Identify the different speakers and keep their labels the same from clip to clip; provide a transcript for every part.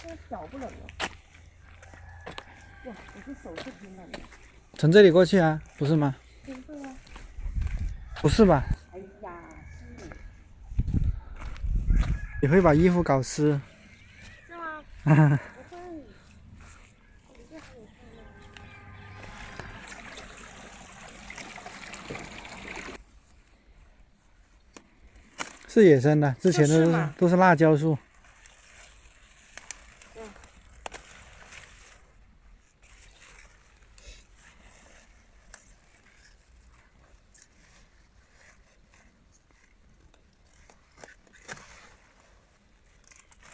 Speaker 1: 这脚不冷了。哇，我这手是挺冷的。
Speaker 2: 从这里过去啊，不是吗？
Speaker 1: 对啊。
Speaker 2: 不是吧？
Speaker 1: 哎呀，
Speaker 2: 你会把衣服搞湿。
Speaker 1: 是吗？不会。我这还有看呢。
Speaker 2: 是野生的，之前
Speaker 1: 就是嘛
Speaker 2: 都是辣椒树。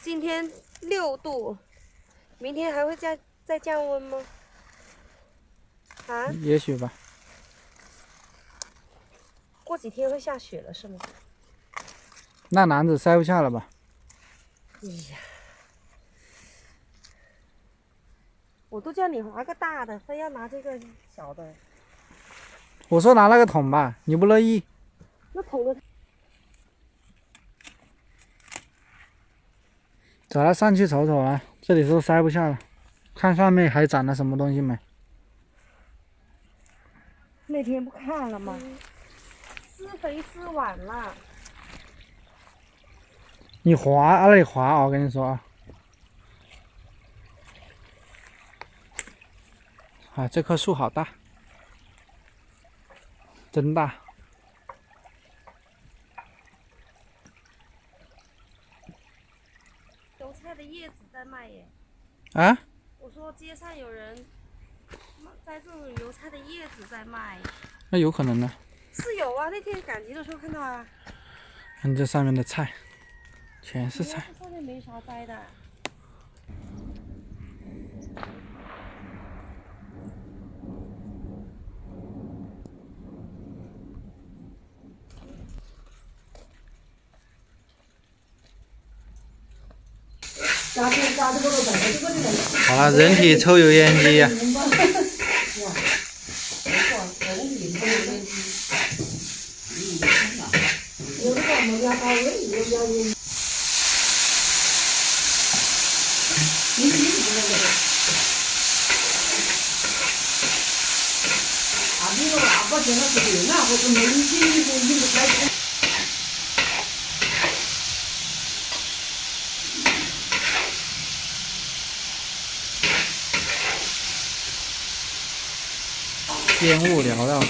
Speaker 1: 今天6度，明天还会再降温吗？啊？
Speaker 2: 也许吧。
Speaker 1: 过几天会下雪了是吗？
Speaker 2: 那篮子塞不下了吧？
Speaker 1: 哎呀，我都叫你拿个大的，非要拿这个小的。
Speaker 2: 我说拿那个桶吧，你不乐意。
Speaker 1: 那桶的。
Speaker 2: 走了，上去瞅瞅啊，这里都塞不下了，看上面还长了什么东西没？
Speaker 1: 那天不看了吗？施肥施晚了。
Speaker 2: 你滑那里滑啊，我跟你说啊。啊，这棵树好大，真大。
Speaker 1: 油菜的叶子在卖耶。
Speaker 2: 啊？
Speaker 1: 我说街上有人摘这种油菜的叶子在卖。
Speaker 2: 那有可能呢。
Speaker 1: 是有啊，那天赶集的时候看到啊。
Speaker 2: 看这上面的菜，全是菜。
Speaker 1: 这上面没啥摘的。
Speaker 2: 好了，人体抽油烟机呀、烟雾缭绕。